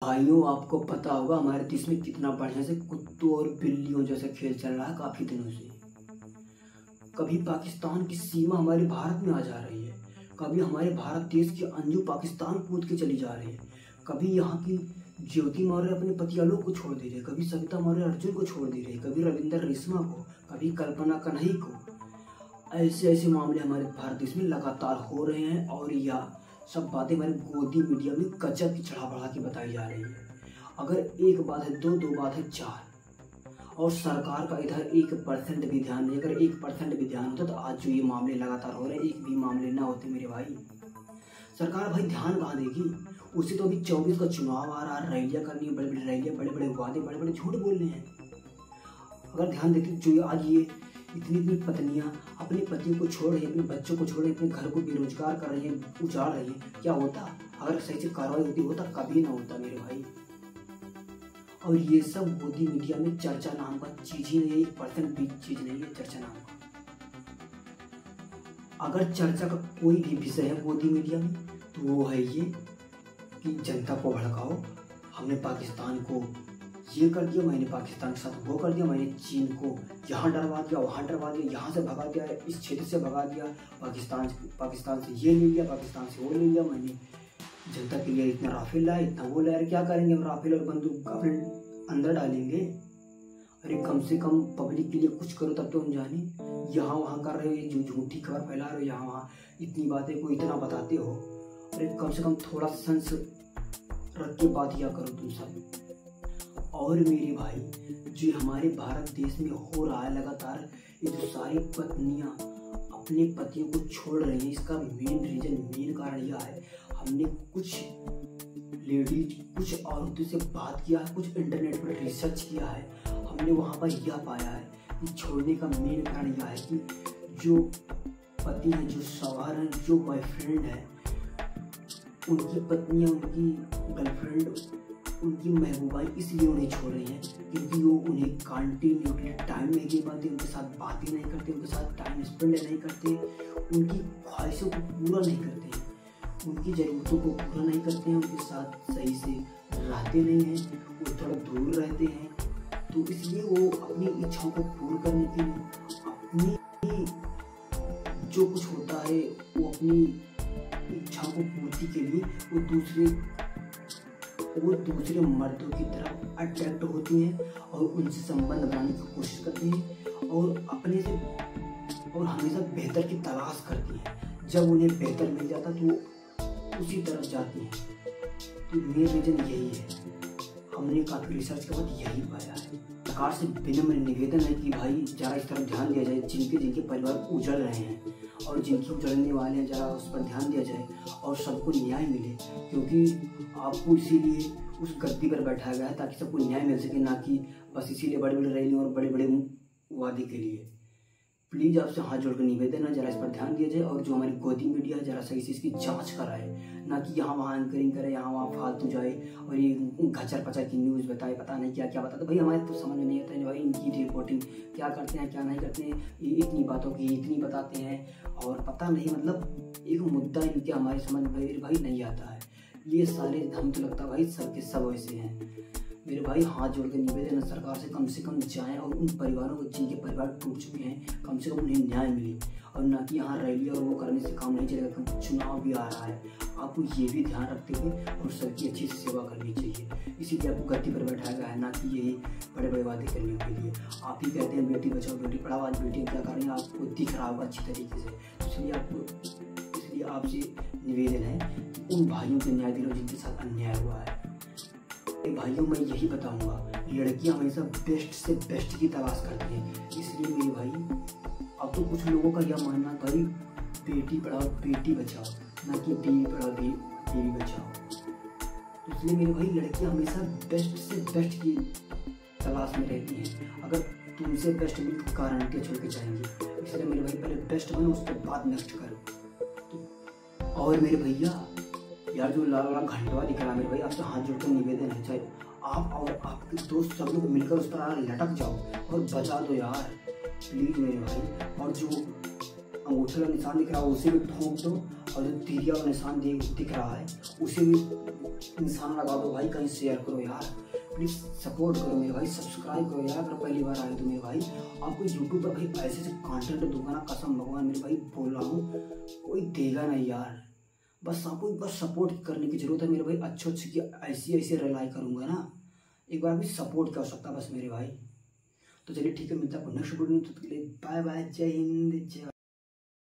भाइयों, आपको पता होगा हमारे देश में कितना बढ़िया से कुत्तों और बिल्लियों जैसा खेल चल रहा है काफी दिनों से। कभी पाकिस्तान की सीमा हमारे भारत में आ जा रही है, कभी हमारे भारत देश की अंजू पाकिस्तान कूद के चली जा रही है, कभी यहाँ की ज्योति मौर्य अपने पति आलोक को छोड़ दे रही है, कभी सविता मौर्य अर्जुन को छोड़ दे रही है, कभी रविंदर रेशमा को, कभी कल्पना कन्हई को। ऐसे ऐसे मामले हमारे भारत देश में लगातार हो रहे हैं और यह सब बातें हमारे गोदी मीडिया में गजब की चढ़ा बढ़ा के बताई जा रही है। अगर एक बात है दो, दो बात है चार, और सरकार का इधर 1% भी ध्यान नहीं। अगर 1% भी ध्यान होता तो आज जो ये मामले लगातार हो रहे हैं एक भी मामले ना होते मेरे भाई। सरकार भाई ध्यान कहाँ देगी? उसे तो अभी 24 का चुनाव आ रहा है, रैलियाँ करनी है, बड़े बड़े रैलियाँ, बड़े बड़े वादे, बड़े बड़े झूठ बोलने हैं। अगर ध्यान देती जो आज ये इतनी इतनी पत्नियां अपने पतियों को छोड़ रही है, अपने बच्चों को छोड़ रही है, अपने घर को बेरोजगार कर रही है, उजाड़ रही है, क्या होता? अगर सही से कार्रवाई होती होता कभी ना होता मेरे भाई। और ये सब गोदी मीडिया में चर्चा नाम का चीज ही नहीं है, 1% भी चीज नहीं है चर्चा नाम का। अगर चर्चा का कोई भी विषय है गोदी मीडिया में तो वो है ये कि जनता को भड़काओ, हमने पाकिस्तान को ये कर दिया, मैंने पाकिस्तान के साथ वो कर दिया, मैंने चीन को यहाँ डरवा दिया, वहाँ डरवा दिया, यहाँ से भगा दिया, इस क्षेत्र से भगा दिया, पाकिस्तान से ये ले लिया, पाकिस्तान से वो ले लिया, मैंने जनता के लिए इतना राफेल लाया, इतना वो लाया। क्या करेंगे हम? राफेल और बंदूक अपने अंदर डालेंगे? अरे कम से कम पब्लिक के लिए कुछ करो तब तो हम जाने। यहाँ वहाँ कर रहे हो, ये जो झूठी खबर फैला रहे हो, यहाँ वहाँ इतनी बातें को इतना बताते हो। अरे कम से कम थोड़ा सेंस रख के बात किया करो तुम सब। और मेरे भाई जो हमारे भारत देश में हो रहा है लगातार, ये जो सारी पत्नियां अपने पतियों को छोड़ रही हैं, इसका मेन कारण यह है। हमने कुछ लेडीज, कुछ औरतों से बात किया है, कुछ इंटरनेट पर रिसर्च किया है, हमने वहाँ पर यह पाया है कि छोड़ने का मेन कारण यह है कि जो पति हैं, जो सवार हैं, जो बॉयफ्रेंड है, उनकी पत्नियां, उनकी गर्लफ्रेंड, उनकी महबूबाई इसलिए उन्हें छोड़ रही हैं क्योंकि वो उन्हें कंटिन्यूसली टाइम नहीं दे पाते, उनके साथ बातें नहीं करते, उनके साथ टाइम स्पेंड नहीं करते, उनकी ख्वाहिशों को पूरा नहीं करते हैं, उनकी ज़रूरतों को पूरा नहीं करते हैं, उनके साथ सही से रहते नहीं हैं, वो थोड़ा दूर रहते हैं। तो इसलिए वो अपनी इच्छाओं को पूर्ण करने के लिए अपनी जो कुछ होता है वो अपनी इच्छाओं को पूर्ति के लिए वो दूसरे मर्दों की तरफ अट्रैक्ट होती हैं और उनसे संबंध बनाने की कोशिश करती हैं और अपने से और हमेशा बेहतर की तलाश करती हैं। जब उन्हें बेहतर मिल जाता तो वो उसी तरफ जाती हैं। तो मेन रीजन यही है, हमने काफ़ी रिसर्च के बाद यही पाया है। सरकार से विनम्र निवेदन है कि भाई जरा इस तरफ ध्यान दिया जाए, जिनके परिवार उजड़ रहे हैं और जिनके उजड़ने वाले हैं, जरा उस पर ध्यान दिया जाए और सबको न्याय मिले, क्योंकि आपको इसीलिए उस गद्दी पर बैठाया गया है ताकि सबको न्याय मिल सके, ना कि बस इसीलिए बड़े बड़े रैली और बड़े बड़े वादे के लिए। प्लीज़ आपसे हाथ जोड़कर निवेदन है, जरा इस पर ध्यान दिया जाए और जो हमारी गोदी मीडिया है जरा सही से इसकी जांच कराए, ना कि यहाँ वहाँ एंकरिंग करे, यहाँ वहाँ फालतू जाए और ये घचर पचर की न्यूज़ बताए, पता नहीं क्या क्या बताते। भाई हमारे तो समझ में नहीं आता है भाई इनकी रिपोर्टिंग क्या करते हैं क्या नहीं करते हैं, ये इतनी बातों की इतनी बताते हैं और पता नहीं मतलब एक मुद्दा इनके हमारे समझ में भाई नहीं आता है। ये सारे हम तो लगता है भाई सबके सब वैसे हैं। मेरे भाई हाथ जोड़ के निवेदन है सरकार से कम जाएं और उन परिवारों को जिनके परिवार टूट चुके हैं कम से कम उन्हें न्याय मिले, और ना कि यहाँ रैली और वो करने से काम नहीं चलेगा। चुनाव भी आ रहा है, आपको ये भी ध्यान रखते हुए और सबकी अच्छी से सेवा करनी चाहिए। इसीलिए आपको गद्दी पर बैठाया गया है, ना कि यही बड़े बड़े वादे करने के लिए। आप ही कहते हैं बेटी बचाओ बेटी पढ़ाओ, आज बेटियाँ क्या कर रही हैं आपको दिख रहा होगा अच्छी तरीके से। इसलिए आपसे निवेदन है कि उन भाइयों को न्याय दिलाओ जिनके साथ अन्याय हुआ है। भाइयों मैं यही बताऊंगा, लड़कियां हमेशा बेस्ट से बेस्ट की तलाश करती हैं। इसलिए मेरे भाई अब तो कुछ लोगों का यह मानना है भाई बेटी पढ़ाओ बेटी बचाओ, ना कि बीवी पढ़ाओ बीवी बचाओ। इसलिए मेरे भाई लड़कियां हमेशा बेस्ट से बेस्ट की तलाश में रहती हैं। अगर तुमसे बेस्ट मिल तो गारंटी छोड़ के जाएंगी। इसलिए मेरे भाई पहले बेस्ट बनो, उसके बाद नेक्स्ट करो। और मेरे भैया यार जो लाल वाला घंटवा दिख रहा है मेरे भाई, आपसे हाथ जोड़कर निवेदन है, चाहे आप और आपके दोस्त सब लोग मिलकर उस पर लटक जाओ और बचा दो यार प्लीज मेरे भाई। और जो अंगूठे का निशान दिख रहा है उसे भी ठोक दो, और जो तीरिया का निशान दिख रहा है उसे भी इंसान लगा दो भाई, कहीं शेयर करो यार, प्लीज सपोर्ट करो मेरे भाई, सब्सक्राइब करो यार। अगर पहली बार आए तो मेरे भाई, आपको यूट्यूब पर भाई ऐसे से कंटेंट दूंगा ना, कसम भगवान मेरे भाई बोल रहा हूँ, कोई देगा नहीं यार। बस आपको एक बार सपोर्ट करने की जरूरत है मेरे भाई, अच्छे अच्छे की ऐसी ऐसी रिलाई करूंगा ना, एक बार भी सपोर्ट की आवश्यकता बस मेरे भाई। तो चलिए ठीक है, मिलता है नेक्स्ट वीडियो में, तो बाय बाय, जय हिंद, जय